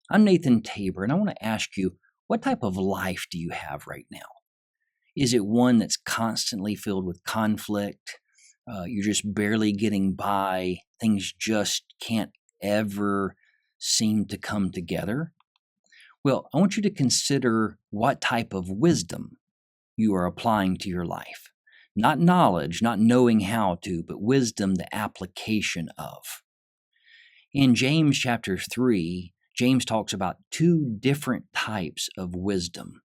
I'm Nathan Tabor, and I want to ask you, what type of life do you have right now? Is it one that's constantly filled with conflict? You're just barely getting by. Things just can't ever seem to come together? Well, I want you to consider what type of wisdom you are applying to your life. Not knowledge, not knowing how to, but wisdom, the application of. In James chapter 3, James talks about two different types of wisdom.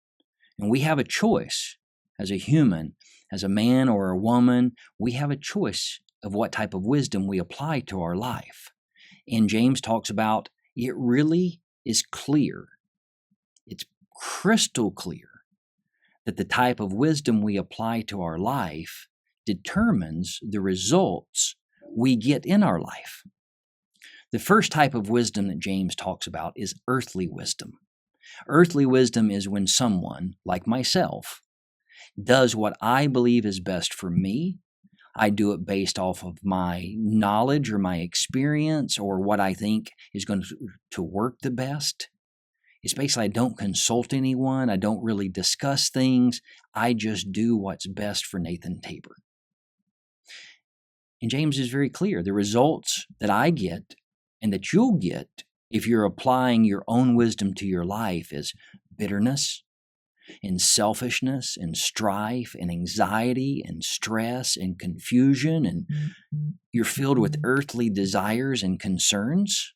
And we have a choice as a human, as a man or a woman, we have a choice of what type of wisdom we apply to our life. And James talks about it really is clear. It's crystal clear that the type of wisdom we apply to our life determines the results we get in our life. The first type of wisdom that James talks about is earthly wisdom. Earthly wisdom is when someone, like myself, does what I believe is best for me. I do it based off of my knowledge or my experience or what I think is going to work the best. It's basically I don't consult anyone. I don't really discuss things. I just do what's best for Nathan Tabor. And James is very clear. The results that I get and that you'll get if you're applying your own wisdom to your life is bitterness and selfishness and strife and anxiety and stress and confusion, and you're filled with earthly desires and concerns.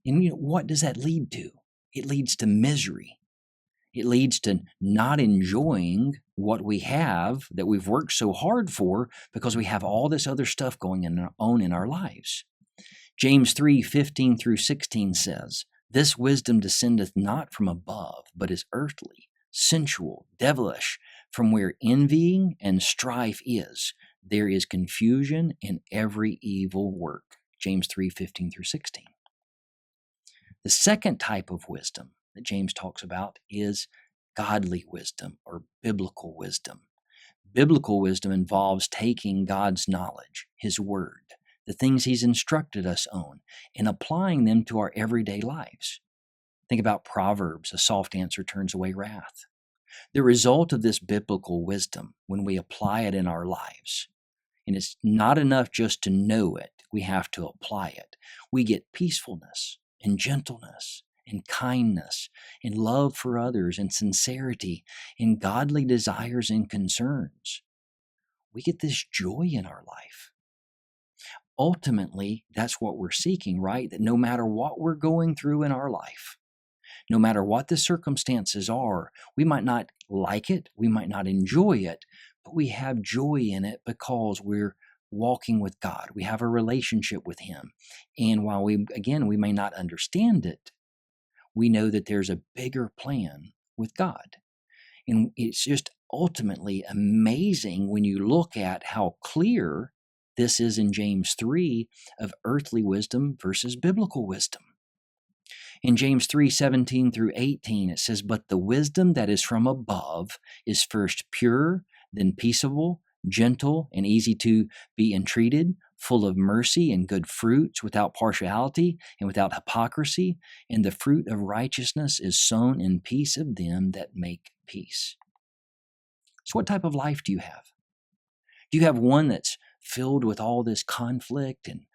And what does that lead to? It leads to misery. It leads to not enjoying what we have that we've worked so hard for because we have all this other stuff going on in our lives. James 3:15 through 16 says, "This wisdom descendeth not from above, but is earthly, sensual, devilish, from where envying and strife is. There is confusion in every evil work." James 3:15 through 16. The second type of wisdom that James talks about is godly wisdom or biblical wisdom. Biblical wisdom involves taking God's knowledge, His Word, the things He's instructed us on, and applying them to our everyday lives. Think about Proverbs, "A soft answer turns away wrath." The result of this biblical wisdom, when we apply it in our lives, and it's not enough just to know it, we have to apply it. We get peacefulness and gentleness and kindness and love for others and sincerity and godly desires and concerns. We get this joy in our life. Ultimately, that's what we're seeking, right? That no matter what we're going through in our life, no matter what the circumstances are, we might not like it, we might not enjoy it, but we have joy in it because we're walking with God. We have a relationship with Him. And while we may not understand it, we know that there's a bigger plan with God. And it's just ultimately amazing when you look at how clear this is in James 3 of earthly wisdom versus biblical wisdom. In James 3:17 through 18, it says, "But the wisdom that is from above is first pure, then peaceable, gentle, and easy to be entreated, full of mercy and good fruits, without partiality and without hypocrisy. And the fruit of righteousness is sown in peace of them that make peace." So what type of life do you have? Do you have one that's filled with all this conflict and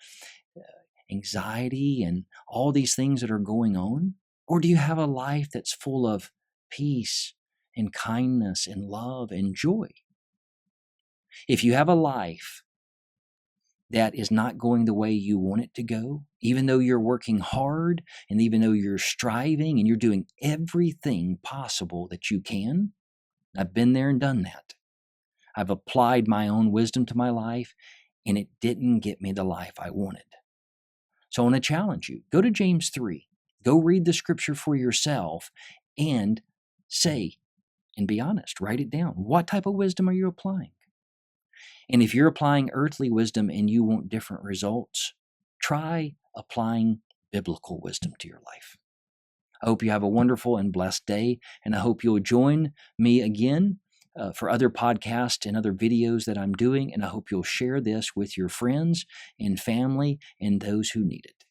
anxiety and all these things that are going on? Or do you have a life that's full of peace and kindness and love and joy? If you have a life that is not going the way you want it to go, even though you're working hard and even though you're striving and you're doing everything possible that you can, I've been there and done that. I've applied my own wisdom to my life, and it didn't get me the life I wanted. So I want to challenge you. Go to James 3. Go read the scripture for yourself and say, and be honest, write it down. What type of wisdom are you applying? And if you're applying earthly wisdom and you want different results, try applying biblical wisdom to your life. I hope you have a wonderful and blessed day, and I hope you'll join me again for other podcasts and other videos that I'm doing, and I hope you'll share this with your friends and family and those who need it.